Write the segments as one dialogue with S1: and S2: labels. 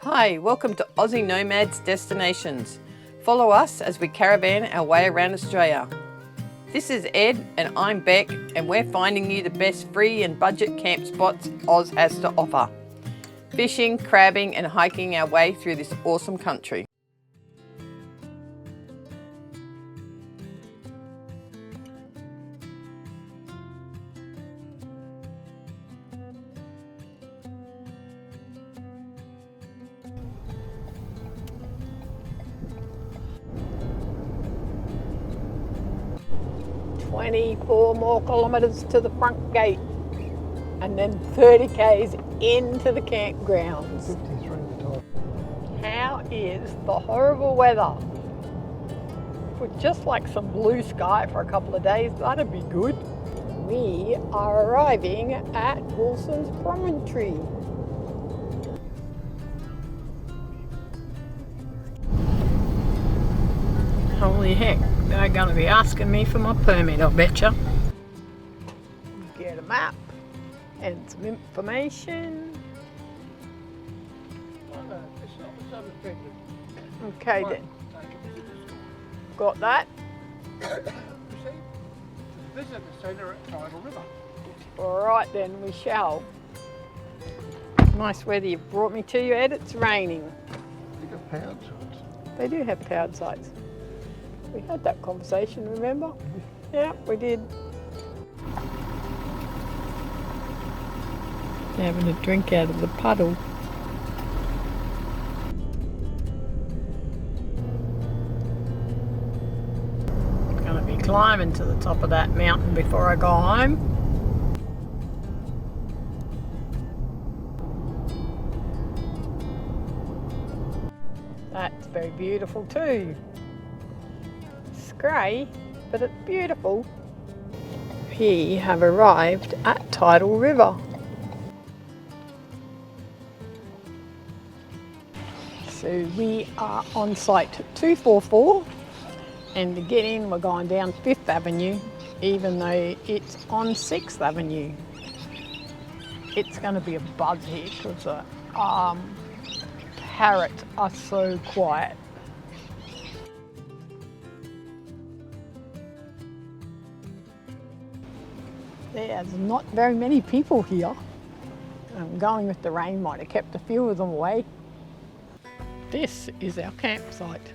S1: Hi, welcome to Aussie Nomads Destinations. Follow us as we caravan our way around Australia. This is Ed and I'm Beck, and we're finding you the best free and budget camp spots Oz has to offer. Fishing, crabbing and hiking our way through this awesome country. "24 more kilometres to the front gate and then 30 k's into the campgrounds." How is the horrible weather? Would just like some blue sky for a couple of days, that'd be good. We are arriving at Wilson's Promontory. Holy heck, they're going to be asking me for my permit, I betcha. Get a map and some information. Okay then. Got that?
S2: Visit the centre at Tidal River.
S1: Alright then, we shall. Nice weather you've brought me to you, Ed. It's raining.
S2: They got powered sites.
S1: They do have powered sites. We had that conversation, remember? Yeah, we did. Having a drink out of the puddle. Gonna be climbing to the top of that mountain before I go home. That's very beautiful too. It's grey, but it's beautiful. We have arrived at Tidal River. So we are on site 244, and to get in we're going down 5th Avenue, even though it's on 6th Avenue. It's going to be a buzz here because the parrots are so quiet. There's not very many people here. Going with the rain might have kept a few of them away. This is our campsite.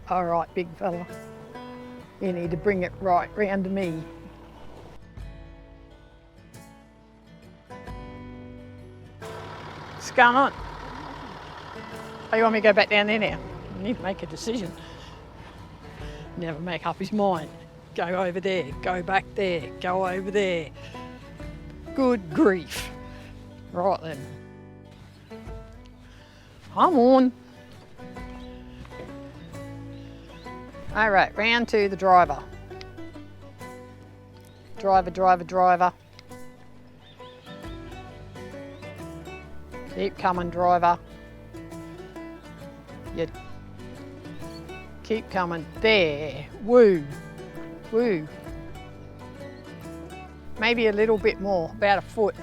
S1: All right, big fella. You need to bring it right round to me. What's going on? Oh, you want me to go back down there now? I need to make a decision. Never make up his mind. Go over there, go back there, go over there. Good grief. Right then. I'm on. All right, round to the driver. Driver. Keep coming, driver. You keep coming. There. Woo. Maybe a little bit more, about a foot.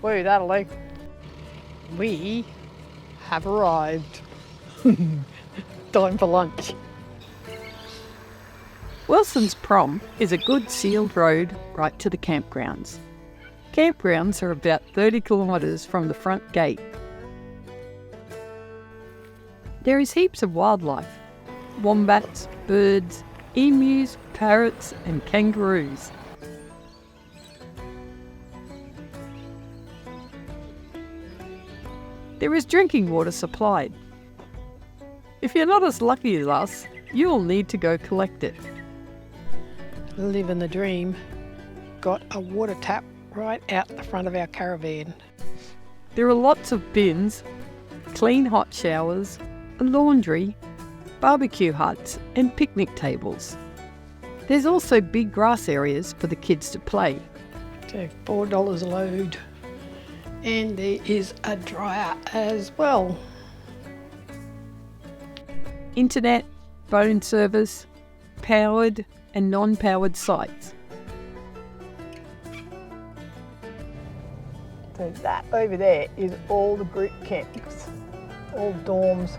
S1: Woo, that'll do. We have arrived. Time for lunch. Wilson's Prom is a good sealed road right to the campgrounds. Campgrounds are about 30 kilometres from the front gate. There is heaps of wildlife. Wombats, birds, emus, parrots and kangaroos. There is drinking water supplied. If you're not as lucky as us, you'll need to go collect it. Living the dream. Got a water tap right out the front of our caravan. There are lots of bins, clean hot showers, a laundry, barbecue huts and picnic tables. There's also big grass areas for the kids to play. So $4 a load. And there is a dryer as well. Internet, phone service, powered and non-powered sites. So that over there is all the group camps, all dorms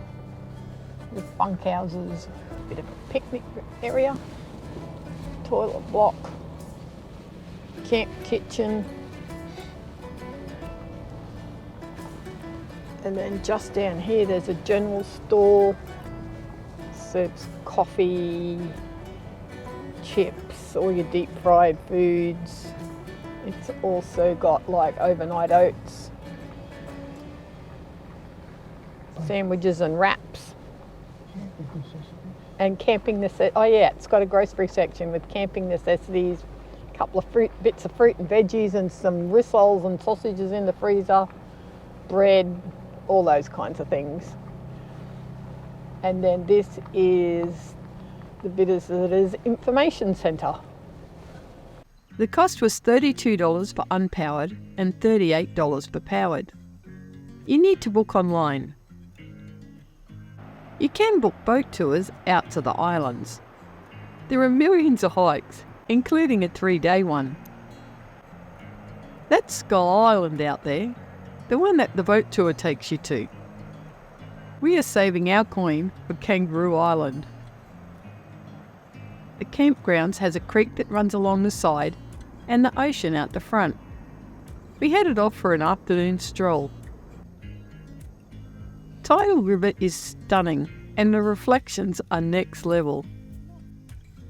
S1: with bunkhouses, bit of a picnic area, toilet block, camp kitchen, and then just down here there's a general store, serves coffee, chips, all your deep fried foods. It's also got like overnight oats, sandwiches and wraps, and camping necessities. Oh yeah, it's got a grocery section with camping necessities, a couple of bits of fruit and veggies, and some rissoles and sausages in the freezer, bread, all those kinds of things. And then this is the Visitors Information Centre.
S3: The cost was $32 for unpowered and $38 for powered. You need to book online. You can book boat tours out to the islands. There are millions of hikes, including a 3-day one. That's Skull Island out there, the one that the boat tour takes you to. We are saving our coin for Kangaroo Island. The Campgrounds has a creek that runs along the side and the ocean out the front. We headed off for an afternoon stroll. Tidal River is stunning and the reflections are next level.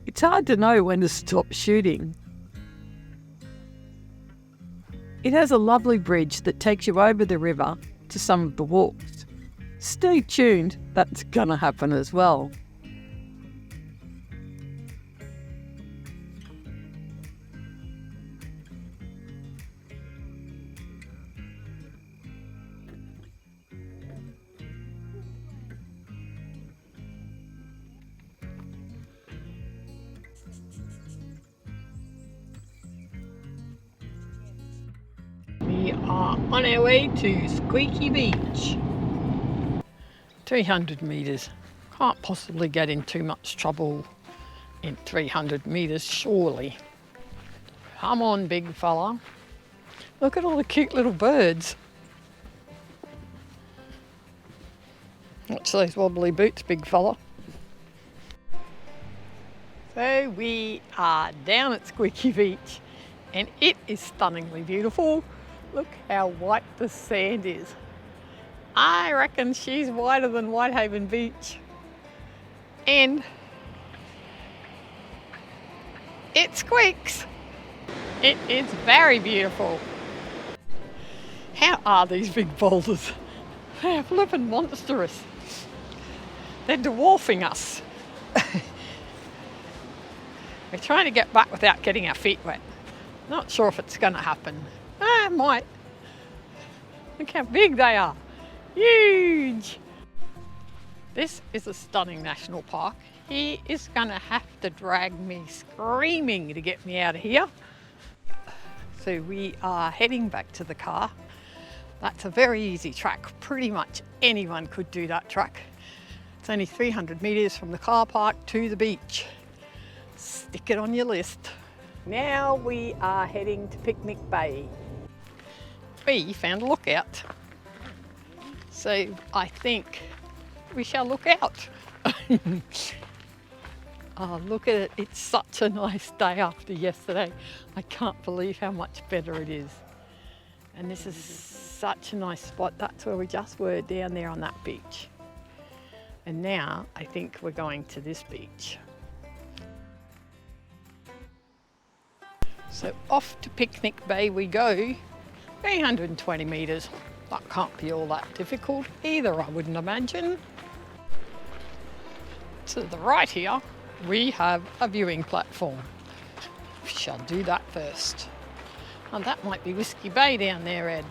S3: It's hard to know when to stop shooting. It has a lovely bridge that takes you over the river to some of the walks. Stay tuned, that's gonna happen as well.
S1: We are on our way to Squeaky Beach. 300 metres. Can't possibly get in too much trouble in 300 metres, surely. Come on, big fella. Look at all the cute little birds. Watch those wobbly boots, big fella. So we are down at Squeaky Beach and it is stunningly beautiful. Look how white the sand is. I reckon she's whiter than Whitehaven Beach. And it squeaks. It is very beautiful. How are these big boulders? They are flippin' monstrous. They're dwarfing us. We're trying to get back without getting our feet wet. Not sure if it's gonna happen. It might. Look how big they are. Huge. This is a stunning national park. He is gonna have to drag me screaming to get me out of here. So we are heading back to the car. That's a very easy track. Pretty much anyone could do that track. It's only 300 metres from the car park to the beach. Stick it on your list. Now we are heading to Picnic Bay. We found a lookout. So I think we shall look out. Oh, look at it. It's such a nice day after yesterday. I can't believe how much better it is. And this is such a nice spot. That's where we just were, down there on that beach. And now I think we're going to this beach. So off to Picnic Bay we go. 320 metres. That can't be all that difficult either, I wouldn't imagine. To the right here, we have a viewing platform. We shall do that first. And that might be Whiskey Bay down there, Ed.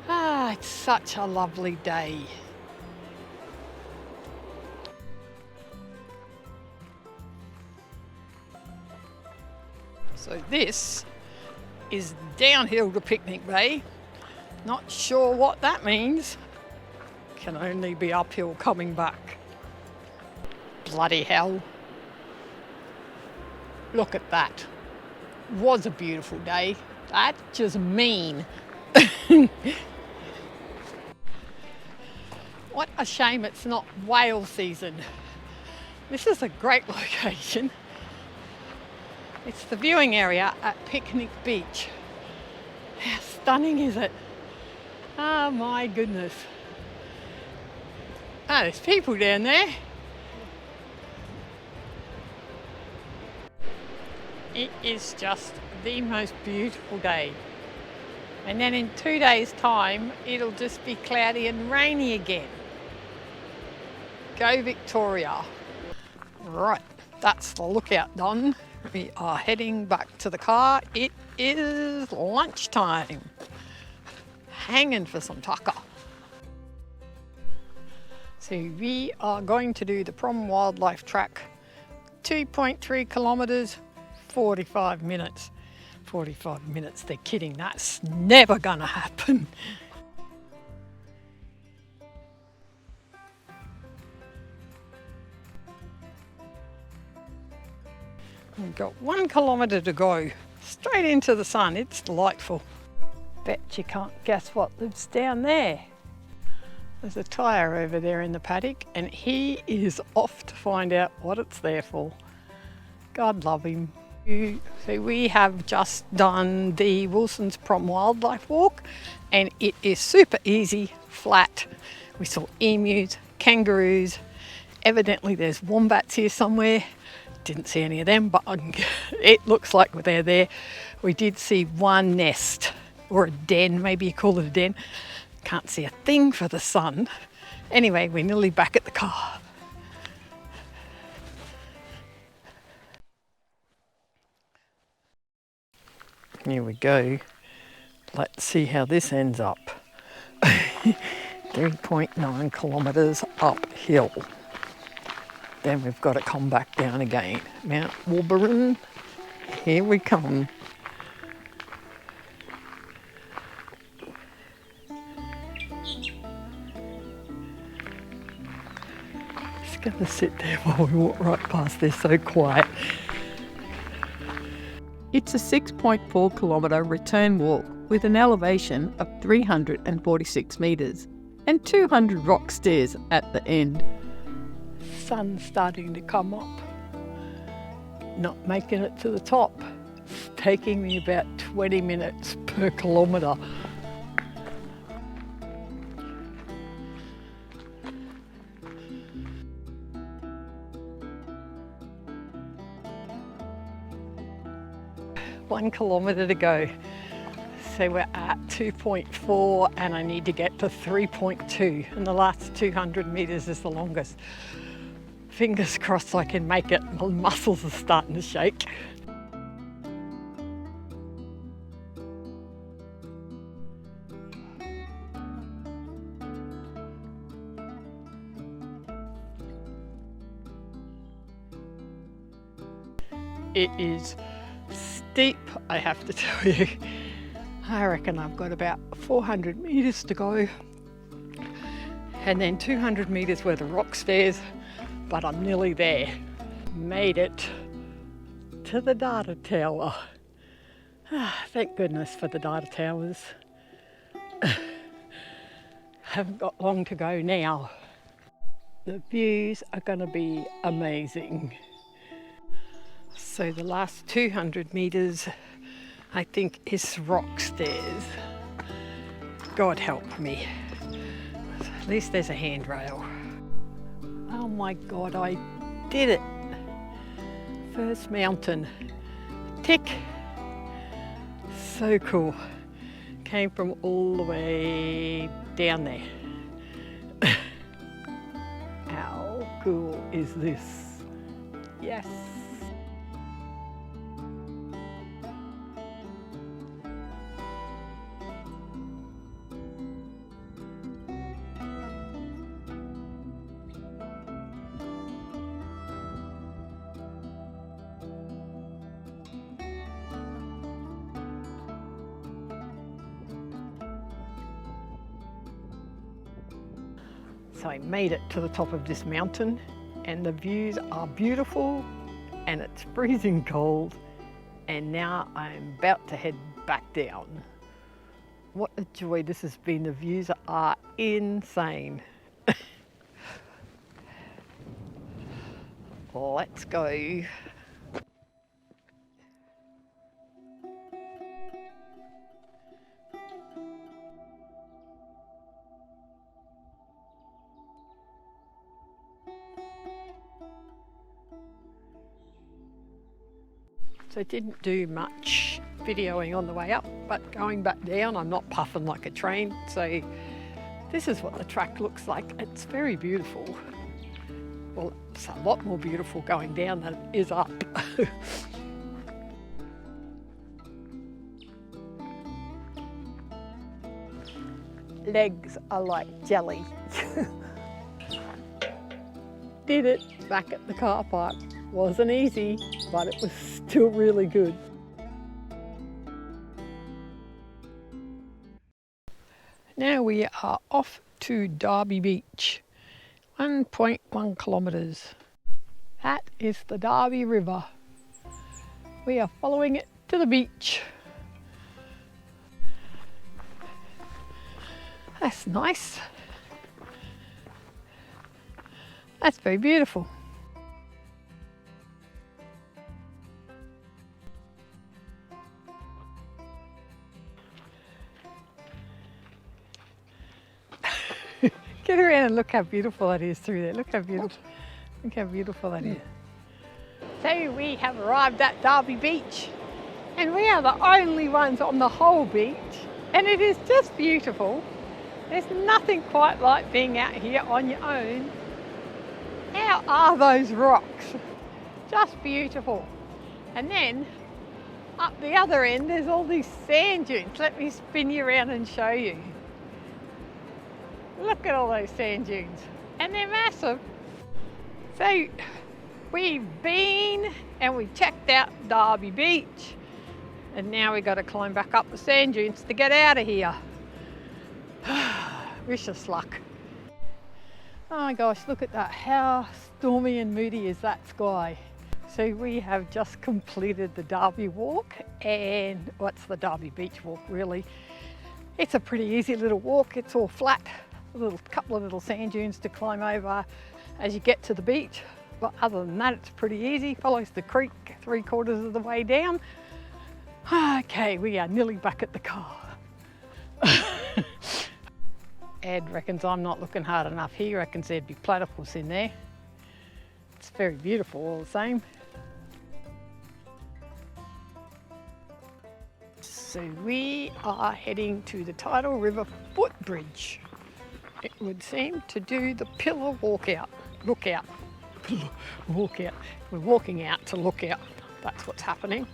S1: Ah, it's such a lovely day. So this is downhill to Picnic Bay. Not sure what that means. Can only be uphill coming back. Bloody hell. Look at that. Was a beautiful day. That's just mean. What a shame it's not whale season. This is a great location. It's the viewing area at Squeaky Beach. How stunning is it? Oh my goodness. Ah, there's people down there. It is just the most beautiful day. And then in 2 days' time, it'll just be cloudy and rainy again. Go Victoria. Right, that's the lookout done. We are heading back to the car. It is lunchtime. Hanging for some tucker. So we are going to do the Prom Wildlife Track, 2.3 kilometres, 45 minutes. 45 minutes, they're kidding, that's never gonna happen. We've got 1 kilometre to go, straight into the sun, it's delightful. Bet you can't guess what lives down there. There's a tyre over there in the paddock and he is off to find out what it's there for. God love him. So we have just done the Wilson's Prom Wildlife Walk and it is super easy, flat. We saw emus, kangaroos, evidently there's wombats here somewhere. Didn't see any of them, but it looks like they're there. We did see one nest, or a den, maybe you call it a den. Can't see a thing for the sun. Anyway, we're nearly back at the car. Here we go. Let's see how this ends up. 3.9 kilometres uphill. Then we've got to come back down again. Mount Oberon, here we come. Just gonna sit there while we walk right past. They're so quiet.
S3: It's a 6.4 kilometre return walk with an elevation of 346 metres and 200 rock stairs at the end.
S1: Sun's starting to come up. Not making it to the top. It's taking me about 20 minutes per kilometre. One kilometre to go. So we're at 2.4 and I need to get to 3.2 and the last 200 metres is the longest. Fingers crossed I can make it. My muscles are starting to shake. It is steep, I have to tell you. I reckon I've got about 400 metres to go and then 200 metres worth of rock stairs, but I'm nearly there. Made it to the data tower. Thank goodness for the data towers. Haven't got long to go now. The views are going to be amazing. So the last 200 metres I think is rock stairs. God help me. At least there's a handrail. Oh my God, I did it. First mountain. Tick. So cool. Came from all the way down there. How cool is this? Yes. So I made it to the top of this mountain and the views are beautiful and it's freezing cold and now I'm about to head back down. What a joy this has been. The views are insane. Let's go. So didn't do much videoing on the way up, but going back down I'm not puffing like a train. So this is what the track looks like. It's very beautiful. Well, it's a lot more beautiful going down than it is up. Legs are like jelly. Did it back at the car park. Wasn't easy, but it was still really good. Now we are off to Darby Beach, 1.1 kilometres. That is the Darby River. We are following it to the beach. That's nice. That's very beautiful. Get around and look how beautiful that is through there. Look how beautiful that is. So we have arrived at Darby Beach, and we are the only ones on the whole beach, and it is just beautiful. There's nothing quite like being out here on your own. How are those rocks? Just beautiful. And then up the other end there's all these sand dunes. Let me spin you around and show you. Look at all those sand dunes, and they're massive. So we've been and we checked out Darby Beach, and now we've got to climb back up the sand dunes to get out of here. Wish us luck. Oh my gosh, look at that. How stormy and moody is that sky? So we have just completed the Darby walk, and what's the Darby Beach walk really? It's a pretty easy little walk. It's all flat. A couple of little sand dunes to climb over as you get to the beach. But other than that, it's pretty easy. Follows the creek 3/4 of the way down. Okay, we are nearly back at the car. Ed reckons I'm not looking hard enough. He reckons there'd be platypus in there. It's very beautiful all the same. So we are heading to the Tidal River footbridge. It would seem to do the pillar walkout. Lookout. Walkout. We're walking out to look out. That's what's happening.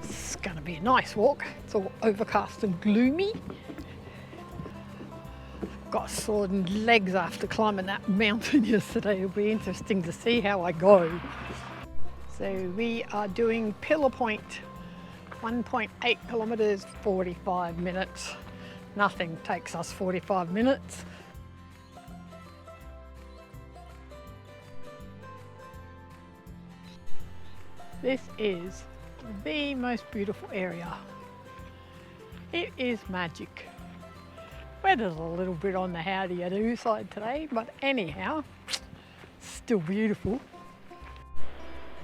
S1: It's going to be a nice walk. It's all overcast and gloomy. Got sore legs after climbing that mountain yesterday. It'll be interesting to see how I go. So we are doing Pillar Point, 1.8 kilometres, 45 minutes. Nothing takes us 45 minutes. This is the most beautiful area. It is magic. Weather's a little bit on the howdy-a-do side today, but anyhow, still beautiful.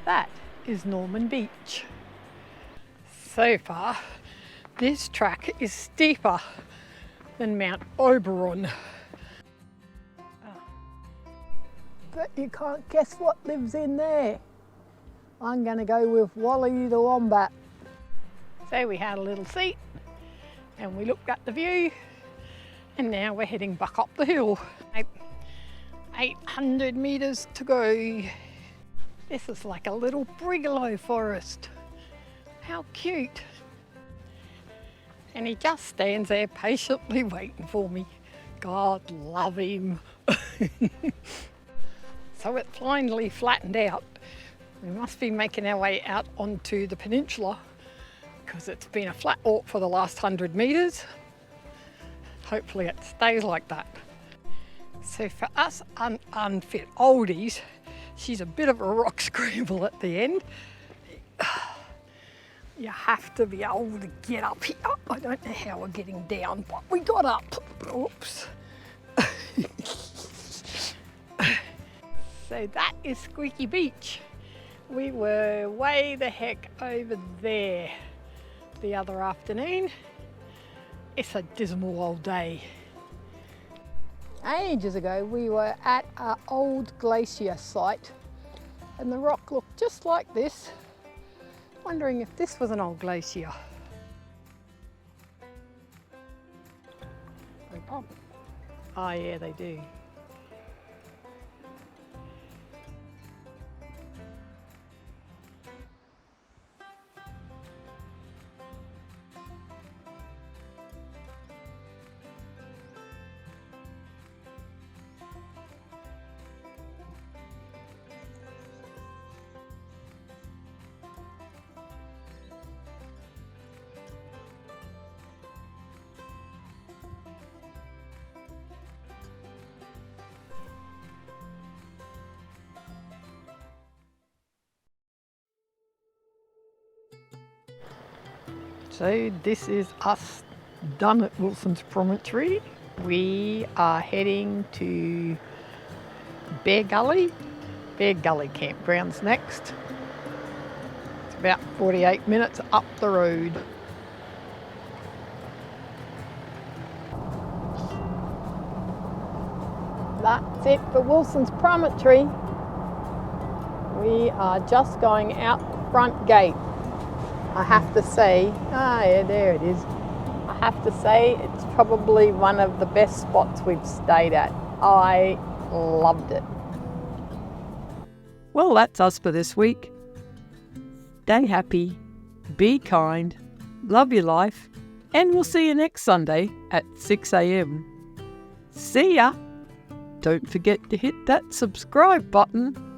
S1: That is Norman Beach. So far, this track is steeper than Mount Oberon. But you can't guess what lives in there. I'm going to go with Wally the wombat. So we had a little seat and we looked at the view, and now we're heading back up the hill. 800 metres to go. This is like a little brigalow forest. How cute. And he just stands there patiently waiting for me. God love him. So it finally flattened out. We must be making our way out onto the peninsula because it's been a flat walk for the last 100 metres. Hopefully it stays like that. So for us unfit oldies, she's a bit of a rock scramble at the end, You have to be able to get up here. I don't know how we're getting down, but we got up. Oops. So that is Squeaky Beach. We were way the heck over there the other afternoon. It's a dismal old day. Ages ago we were at an old glacier site and the rock looked just like this. Wondering if this was an old glacier. They pop. Oh yeah, they do. So this is us done at Wilson's Promontory. We are heading to Bear Gully Campgrounds next. It's about 48 minutes up the road. That's it for Wilson's Promontory. We are just going out the front gate. I have to say, yeah, there it is. I have to say it's probably one of the best spots we've stayed at. I loved it.
S3: Well, that's us for this week. Stay happy, be kind, love your life, and we'll see you next Sunday at 6 a.m. See ya! Don't forget to hit that subscribe button.